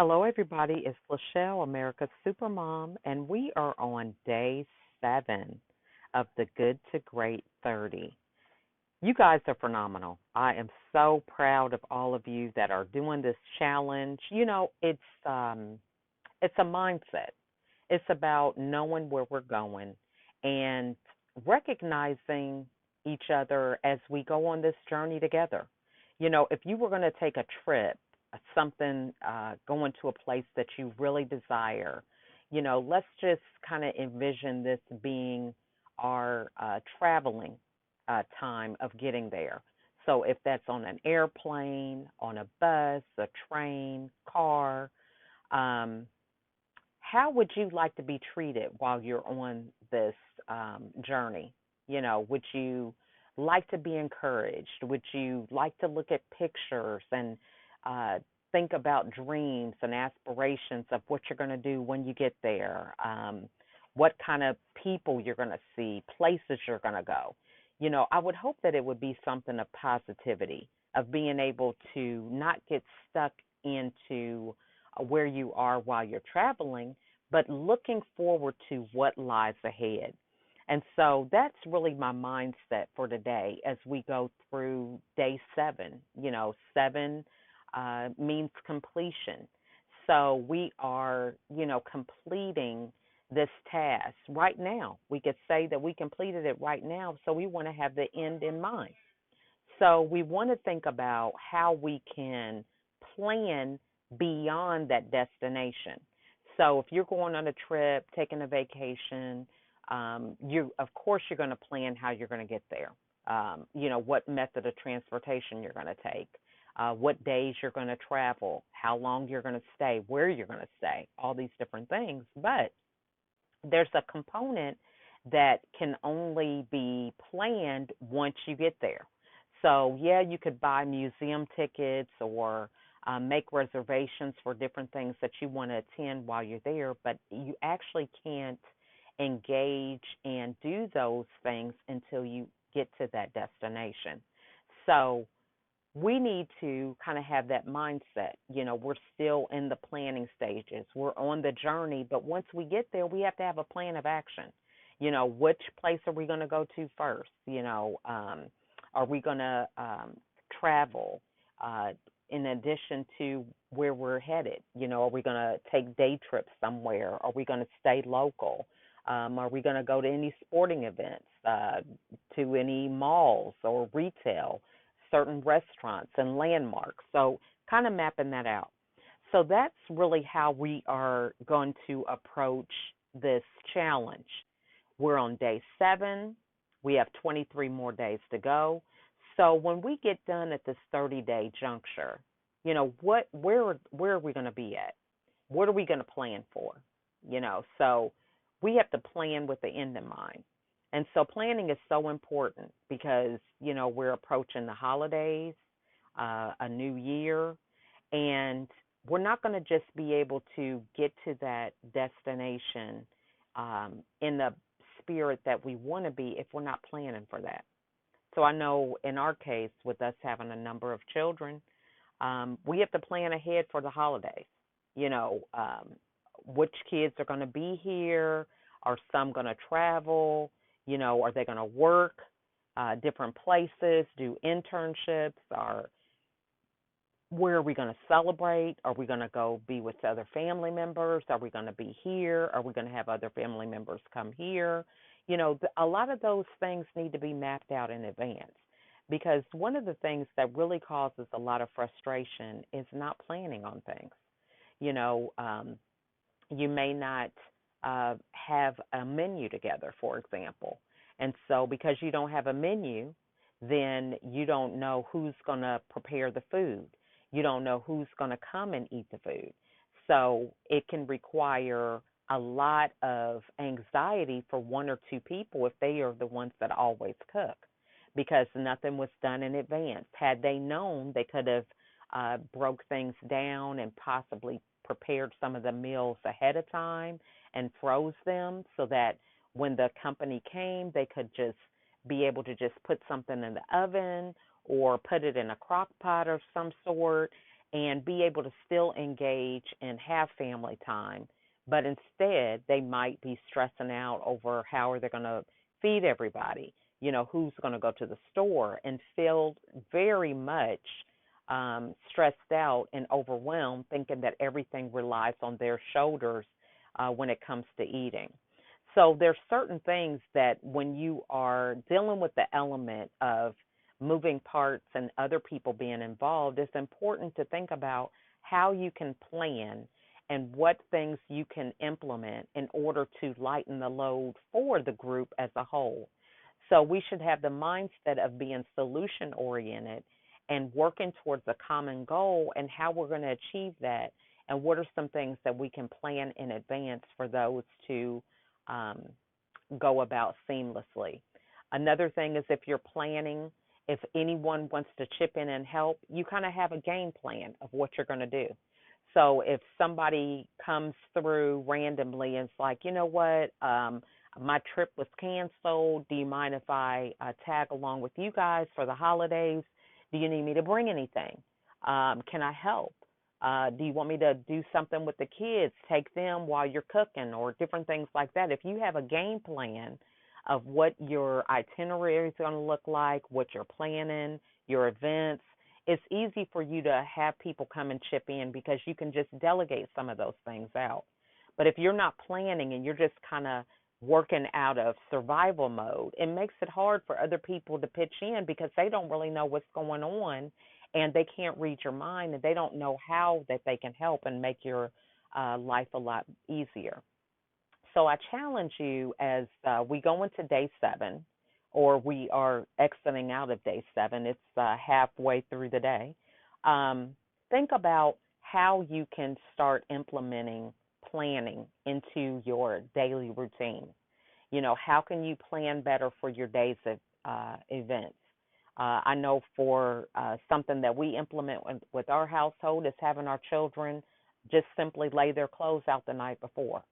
Hello, everybody. It's Lachelle, America's Supermom, and we are on day 7 of the Good to Great 30. You guys are phenomenal. I am so proud of all of you that are doing this challenge. It's a mindset. It's about knowing where we're going and recognizing each other as we go on this journey together. If you were going to take a trip, going to a place that you really desire, let's just kind of envision this being our traveling time of getting there. So if that's on an airplane, on a bus, a train, car, um, how would you like to be treated while you're on this journey? Would you like to be encouraged? Would you like to look at pictures and uh, think about dreams and aspirations of what you're going to do when you get there? What kind of people you're going to see, places you're going to go? I would hope that it would be something of positivity, of being able to not get stuck into where you are while you're traveling, but looking forward to what lies ahead. And so that's really my mindset for today as we go through day 7. 7 means completion. So we are, completing this task right now. We could say that we completed it right now, so we want to have the end in mind. So we want to think about how we can plan beyond that destination. So if you're going on a trip, taking a vacation, you of course you're going to plan how you're going to get there. What method of transportation you're going to take, what days you're going to travel, how long you're going to stay, where you're going to stay, all these different things. But there's a component that can only be planned once you get there. So, yeah, you could buy museum tickets or make reservations for different things that you want to attend while you're there, but you actually can't engage and do those things until you get to that destination. So, we need to kind of have that mindset. We're still in the planning stages. We're on the journey, but once we get there, we have to have a plan of action. Which place are we going to go to first? Are we going to travel in addition to where we're headed? Are we going to take day trips somewhere? Are we going to stay local? Are we going to go to any sporting events, to any malls or retail, certain restaurants and landmarks? So, kind of mapping that out. So, that's really how we are going to approach this challenge. We're on day 7. We have 23 more days to go. So, when we get done at this 30-day juncture, where are we going to be at? What are we going to plan for? So we have to plan with the end in mind. And so planning is so important because, we're approaching the holidays, a new year, and we're not going to just be able to get to that destination in the spirit that we want to be if we're not planning for that. So I know in our case, with us having a number of children, we have to plan ahead for the holidays. You know, which kids are going to be here? Are some going to travel? Are they going to work different places, do internships? Or where are we going to celebrate? Are we going to go be with other family members? Are we going to be here? Are we going to have other family members come here? A lot of those things need to be mapped out in advance because one of the things that really causes a lot of frustration is not planning on things. You know, um, you may not have a menu together, for example. And so, because you don't have a menu, then you don't know who's going to prepare the food. You don't know who's going to come and eat the food. So, it can require a lot of anxiety for one or two people if they are the ones that always cook because nothing was done in advance. Had they known, they could have broke things down and possibly prepared some of the meals ahead of time and froze them so that when the company came, they could just be able to just put something in the oven or put it in a crock pot of some sort and be able to still engage and have family time. But instead, they might be stressing out over how are they going to feed everybody, who's going to go to the store, and feel very much stressed out and overwhelmed, thinking that everything relies on their shoulders when it comes to eating. So there's certain things that when you are dealing with the element of moving parts and other people being involved, it's important to think about how you can plan and what things you can implement in order to lighten the load for the group as a whole. So we should have the mindset of being solution oriented and working towards a common goal and how we're going to achieve that, and what are some things that we can plan in advance for those to um, go about seamlessly. Another thing is if you're planning, if anyone wants to chip in and help, you kind of have a game plan of what you're going to do. So if somebody comes through randomly and it's like, you know what, my trip was canceled. Do you mind if I tag along with you guys for the holidays? Do you need me to bring anything? Can I help? Do you want me to do something with the kids, take them while you're cooking, or different things like that? If you have a game plan of what your itinerary is going to look like, what you're planning, your events, it's easy for you to have people come and chip in because you can just delegate some of those things out. But if you're not planning and you're just kind of working out of survival mode, it makes it hard for other people to pitch in because they don't really know what's going on and they can't read your mind and they don't know how that they can help and make your life a lot easier. So I challenge you as we go into day 7, or we are exiting out of day 7, it's halfway through the day. Um, think about how you can start implementing planning into your daily routine. How can you plan better for your days of events? I know for something that we implement with our household is having our children just simply lay their clothes out the night before.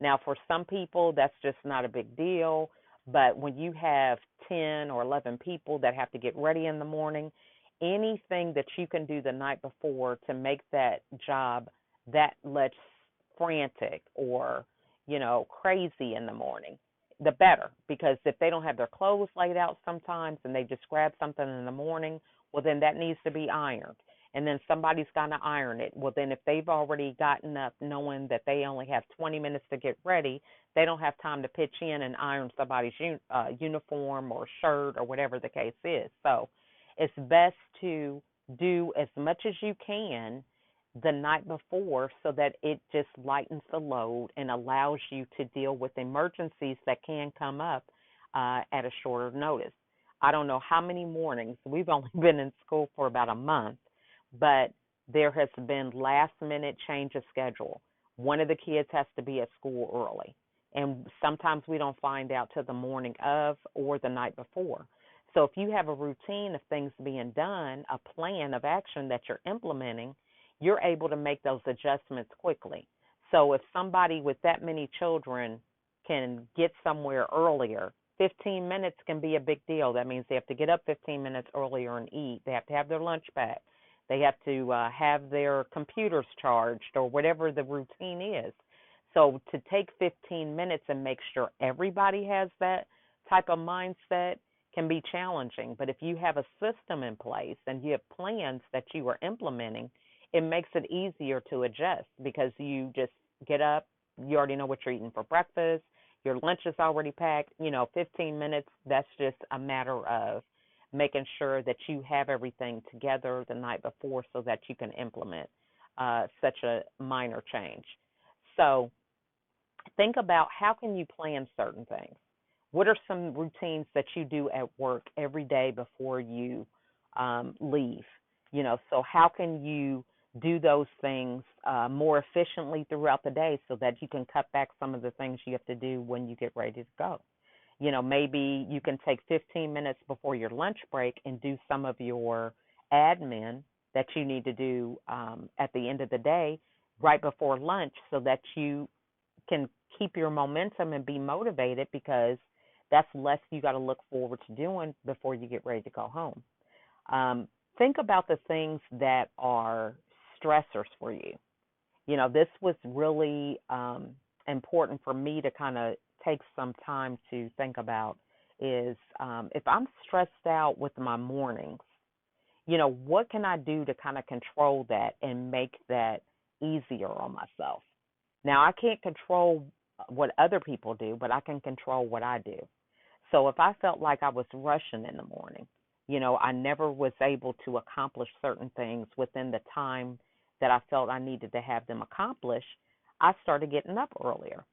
Now, for some people, that's just not a big deal. But when you have 10 or 11 people that have to get ready in the morning, anything that you can do the night before to make that job that less frantic or, crazy in the morning, the better. Because if they don't have their clothes laid out sometimes and they just grab something in the morning, well, then that needs to be ironed, and then somebody's got to iron it. Well, then if they've already gotten up knowing that they only have 20 minutes to get ready, they don't have time to pitch in and iron somebody's uniform or shirt or whatever the case is. So it's best to do as much as you can the night before so that it just lightens the load and allows you to deal with emergencies that can come up at a shorter notice. I don't know how many mornings, we've only been in school for about a month, but there has been last minute change of schedule. One of the kids has to be at school early, and sometimes we don't find out till the morning of or the night before. So if you have a routine of things being done, a plan of action that you're implementing, you're able to make those adjustments quickly. So if somebody with that many children can get somewhere earlier, 15 minutes can be a big deal. That means they have to get up 15 minutes earlier and eat. They have to have their lunch packed. They have to have their computers charged or whatever the routine is. So to take 15 minutes and make sure everybody has that type of mindset can be challenging. But if you have a system in place and you have plans that you are implementing, it makes it easier to adjust because you just get up, you already know what you're eating for breakfast, your lunch is already packed. 15 minutes, that's just a matter of making sure that you have everything together the night before so that you can implement such a minor change. So think about how can you plan certain things. What are some routines that you do at work every day before you leave? So how can you do those things more efficiently throughout the day so that you can cut back some of the things you have to do when you get ready to go? Maybe you can take 15 minutes before your lunch break and do some of your admin that you need to do at the end of the day right before lunch so that you can keep your momentum and be motivated because that's less you got to look forward to doing before you get ready to go home. Um, think about the things that are stressors for you. This was really important for me to kind of take some time to think about is if I'm stressed out with my mornings, what can I do to kind of control that and make that easier on myself? Now, I can't control what other people do, but I can control what I do. So if I felt like I was rushing in the morning, I never was able to accomplish certain things within the time that I felt I needed to have them accomplished, I started getting up earlier.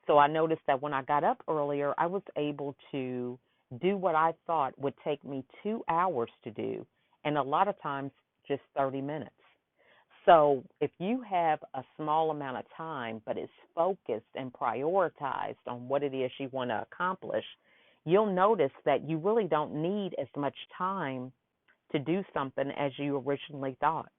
So I noticed that when I got up earlier, I was able to do what I thought would take me 2 hours to do, and a lot of times just 30 minutes. So if you have a small amount of time, but it's focused and prioritized on what it is you want to accomplish, you'll notice that you really don't need as much time to do something as you originally thought.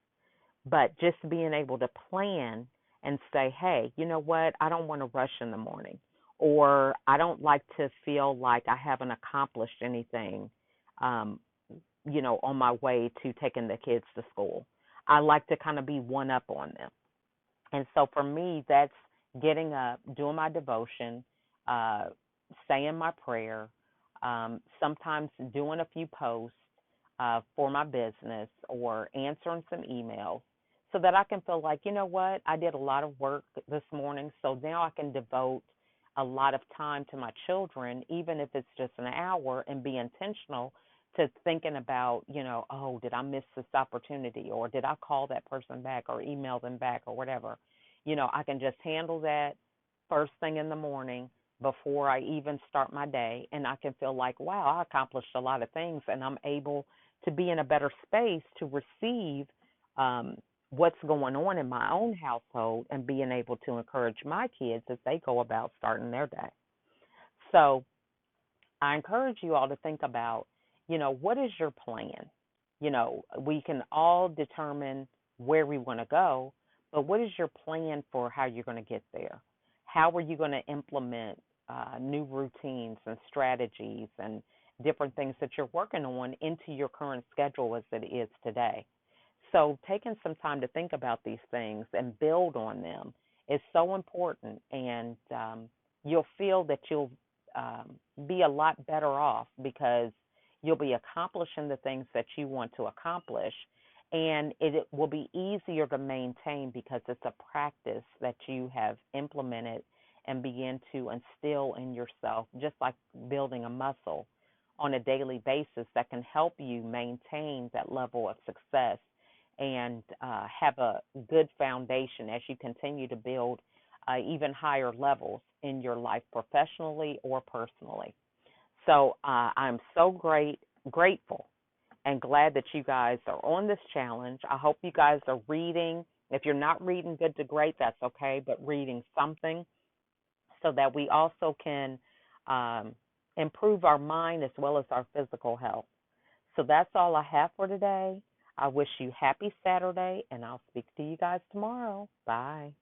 But just being able to plan and say, hey, you know what? I don't want to rush in the morning, or I don't like to feel like I haven't accomplished anything, um, on my way to taking the kids to school. I like to kind of be one up on them. And so for me, that's getting up, doing my devotion, uh, saying my prayer, sometimes doing a few posts for my business or answering some emails so that I can feel like, you know what, I did a lot of work this morning, so now I can devote a lot of time to my children, even if it's just an hour, and be intentional to thinking about, oh, did I miss this opportunity, or did I call that person back or email them back or whatever. I can just handle that first thing in the morning before I even start my day, and I can feel like, wow, I accomplished a lot of things, and I'm able to be in a better space to receive um, what's going on in my own household and being able to encourage my kids as they go about starting their day. So I encourage you all to think about, what is your plan? We can all determine where we want to go, but what is your plan for how you're going to get there? How are you going to implement new routines and strategies and different things that you're working on into your current schedule as it is today? So, taking some time to think about these things and build on them is so important, and you'll feel that you'll be a lot better off because you'll be accomplishing the things that you want to accomplish, and it will be easier to maintain because it's a practice that you have implemented and begin to instill in yourself, just like building a muscle on a daily basis that can help you maintain that level of success and have a good foundation as you continue to build even higher levels in your life professionally or personally. So I'm so grateful and glad that you guys are on this challenge. I hope you guys are reading. If you're not reading good to great, that's okay, but reading something so that we also can um, improve our mind as well as our physical health. So that's all I have for today. I wish you happy Saturday, and I'll speak to you guys tomorrow. Bye.